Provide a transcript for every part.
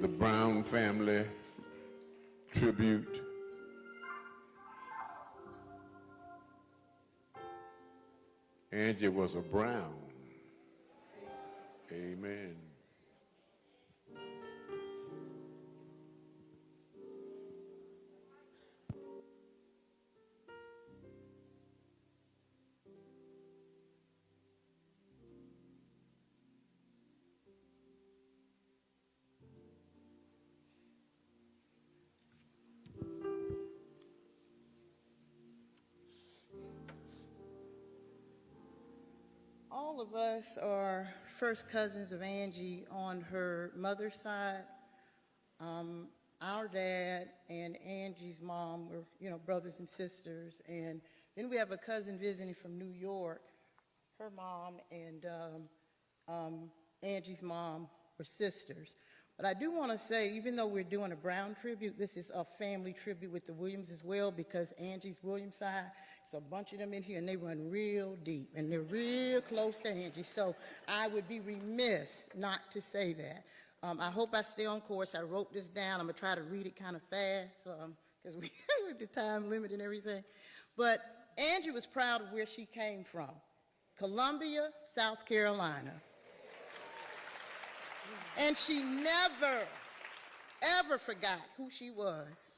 the Brown family tribute. Angie was a Brown. Amen. All of us are first cousins of Angie on her mother's side. Our dad and Angie's mom were, brothers and sisters. And then we have a cousin visiting from New York. Her mom and Angie's mom were sisters. But I do want to say, even though we're doing a Brown tribute, this is a family tribute with the Williams as well, because Angie's Williams side, it's a bunch of them in here, and they run real deep, and they're real close to Angie. So I would be remiss not to say that. I hope I stay on course. I wrote this down. I'm going to try to read it kind of fast, because we with the time limit and everything. But Angie was proud of where she came from, Columbia, South Carolina. And she never, ever forgot who she was.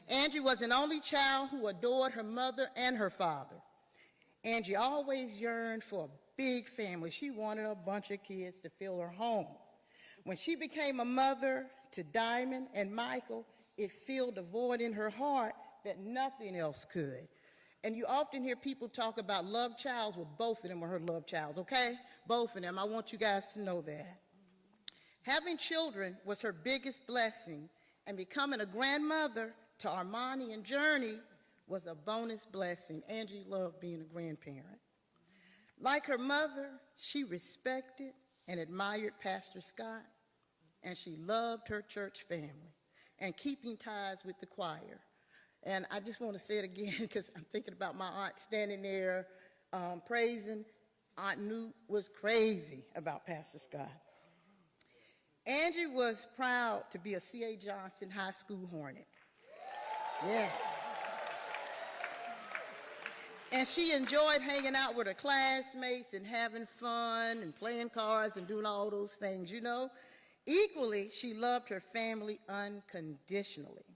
Angie was an only child who adored her mother and her father. Angie always yearned for a big family. She wanted a bunch of kids to fill her home. When she became a mother to Diamond and Michael, it filled a void in her heart that nothing else could. And you often hear people talk about love childs. Well, both of them were her love childs, okay? Both of them. I want you guys to know that. Having children was her biggest blessing, and becoming a grandmother to Armani and Journey was a bonus blessing. Angie loved being a grandparent. Like her mother, she respected and admired Pastor Scott, and she loved her church family and keeping ties with the choir. And I just want to say it again because I'm thinking about my aunt standing there praising. Aunt Newt was crazy about Pastor Scott. Angie was proud to be a C.A. Johnson High School Hornet. Yes. And she enjoyed hanging out with her classmates and having fun and playing cards and doing all those things, Equally, she loved her family unconditionally.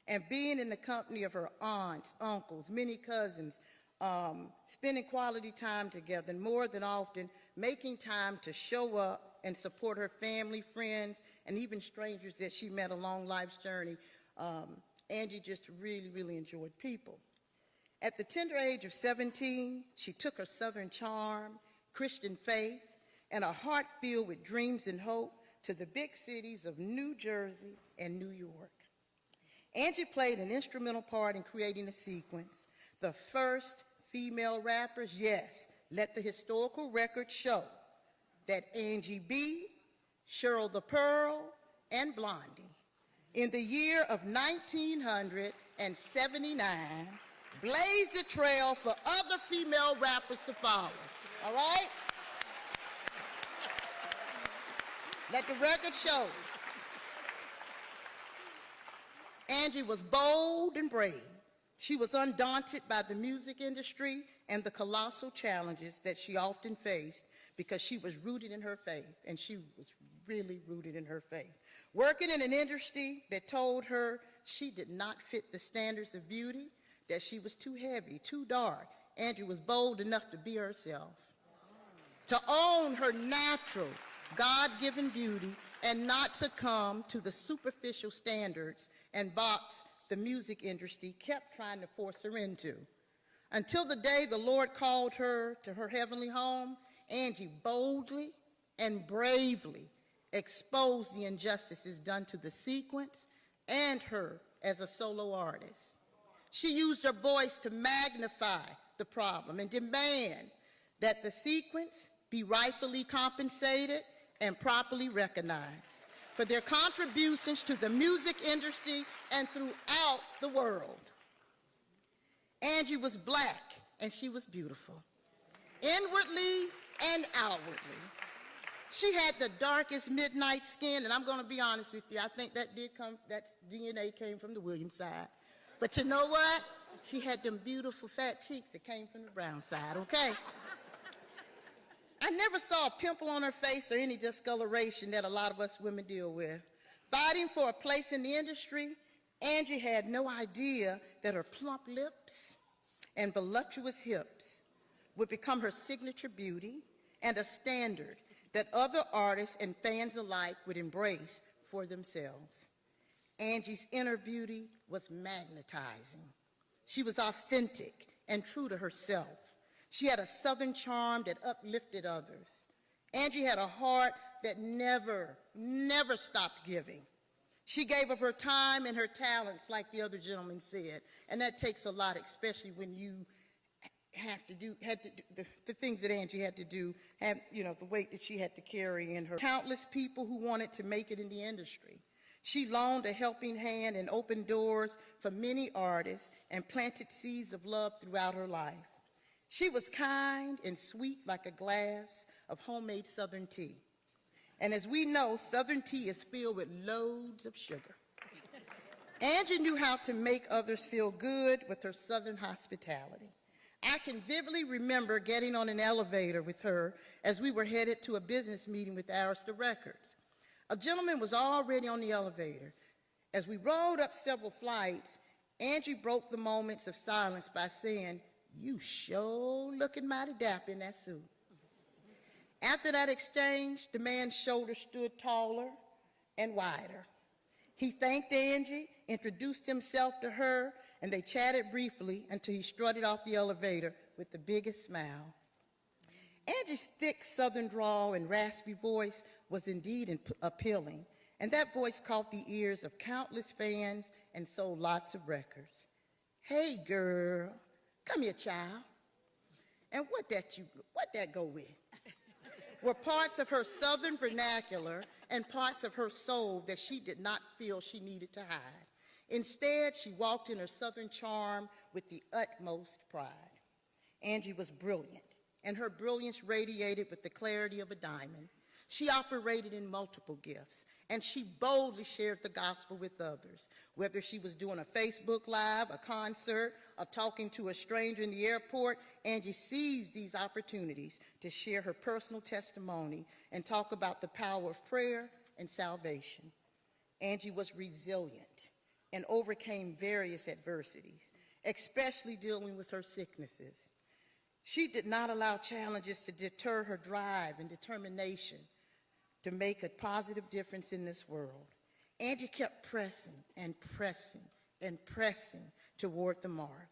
And being in the company of her aunts, uncles, many cousins, spending quality time together, and more than often, making time to show up and support her family, friends, and even strangers that she met along life's journey. Angie just really, really enjoyed people. At the tender age of 17, she took her Southern charm, Christian faith, and a heart filled with dreams and hope to the big cities of New Jersey and New York. Angie played an instrumental part in creating a sequence. The first female rappers, yes, let the historical record show that Angie B., Cheryl the Pearl, and Blondie, in the year of 1979, blazed the trail for other female rappers to follow. All right? Let the record show. Angie was bold and brave. She was undaunted by the music industry and the colossal challenges that she often faced because she was rooted in her faith, and she was really rooted in her faith. Working in an industry that told her she did not fit the standards of beauty, that she was too heavy, too dark, Angie was bold enough to be herself, to own her natural, God-given beauty and not succumb to the superficial standards and box the music industry kept trying to force her into. Until the day the Lord called her to her heavenly home, Angie boldly and bravely exposed the injustices done to the sequence and her as a solo artist. She used her voice to magnify the problem and demand that the sequence be rightfully compensated and properly recognized for their contributions to the music industry and throughout the world. Angie was Black and she was beautiful, inwardly and outwardly. She had the darkest midnight skin, and I'm going to be honest with you. I think that DNA came from the Williams side. But you know what? She had them beautiful fat cheeks that came from the brown side, okay? I never saw a pimple on her face or any discoloration that a lot of us women deal with. Fighting for a place in the industry, Angie had no idea that her plump lips and voluptuous hips would become her signature beauty and a standard that other artists and fans alike would embrace for themselves. Angie's inner beauty was magnetizing. She was authentic and true to herself. She had a Southern charm that uplifted others. Angie had a heart that never stopped giving. She gave of her time and her talents, like the other gentleman said, and that takes a lot, especially when you had to do the things that Angie had to do, the weight that she had to carry in her. Countless people who wanted to make it in the industry. She loaned a helping hand and opened doors for many artists and planted seeds of love throughout her life. She was kind and sweet like a glass of homemade Southern tea. And as we know, Southern tea is filled with loads of sugar. Angie knew how to make others feel good with her Southern hospitality. I can vividly remember getting on an elevator with her as we were headed to a business meeting with Arista Records. A gentleman was already on the elevator. As we rode up several flights, Angie broke the moments of silence by saying, "You sure looking mighty dapper in that suit." After that exchange, the man's shoulders stood taller and wider. He thanked Angie, introduced himself to her, and they chatted briefly until he strutted off the elevator with the biggest smile. Angie's thick Southern drawl and raspy voice was indeed appealing, and that voice caught the ears of countless fans and sold lots of records. "Hey, girl, come here, child." And what that go with? Were parts of her Southern vernacular and parts of her soul that she did not feel she needed to hide. Instead, she walked in her Southern charm with the utmost pride. Angie was brilliant, and her brilliance radiated with the clarity of a diamond. She operated in multiple gifts, and she boldly shared the gospel with others. Whether she was doing a Facebook Live, a concert, or talking to a stranger in the airport, Angie seized these opportunities to share her personal testimony and talk about the power of prayer and salvation. Angie was resilient and overcame various adversities, especially dealing with her sicknesses. She did not allow challenges to deter her drive and determination to make a positive difference in this world. Angie kept pressing and pressing and pressing toward the mark.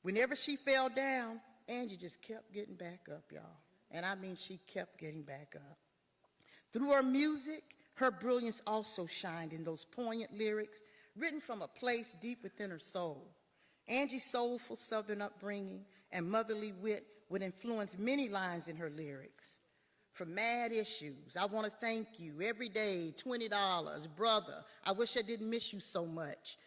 Whenever she fell down, Angie just kept getting back up, y'all. And I mean, she kept getting back up. Through her music, her brilliance also shined in those poignant lyrics written from a place deep within her soul. Angie's soulful Southern upbringing and motherly wit would influence many lines in her lyrics. From Mad Issues, "I want to thank you, every day, $20, brother, I wish I didn't miss you so much,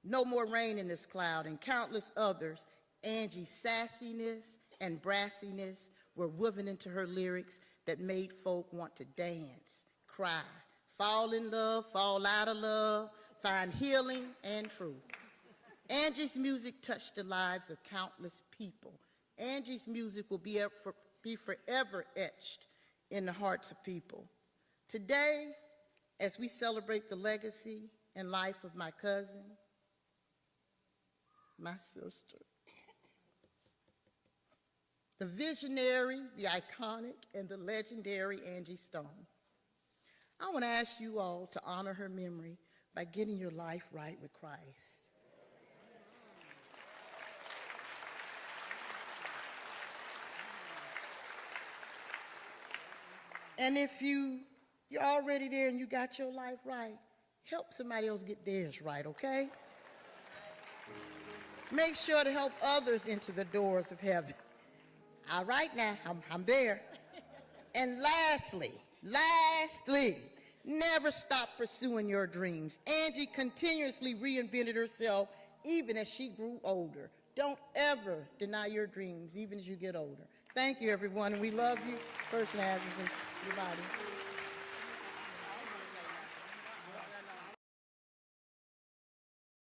No more rain in this cloud," and countless others, Angie's sassiness and brassiness were woven into her lyrics that made folk want to dance, cry, fall in love, fall out of love, find healing and truth. Angie's music touched the lives of countless people. Angie's music will be forever etched in the hearts of people. Today, as we celebrate the legacy and life of my cousin, my sister, the visionary, the iconic, and the legendary Angie Stone, I want to ask you all to honor her memory by getting your life right with Christ. And if you're already there and you got your life right, help somebody else get theirs right, okay? Make sure to help others into the doors of heaven. All right now, I'm there. And lastly, never stop pursuing your dreams. Angie continuously reinvented herself even as she grew older. Don't ever deny your dreams, even as you get older. Thank you, everyone, and we love you. First and everything, everybody.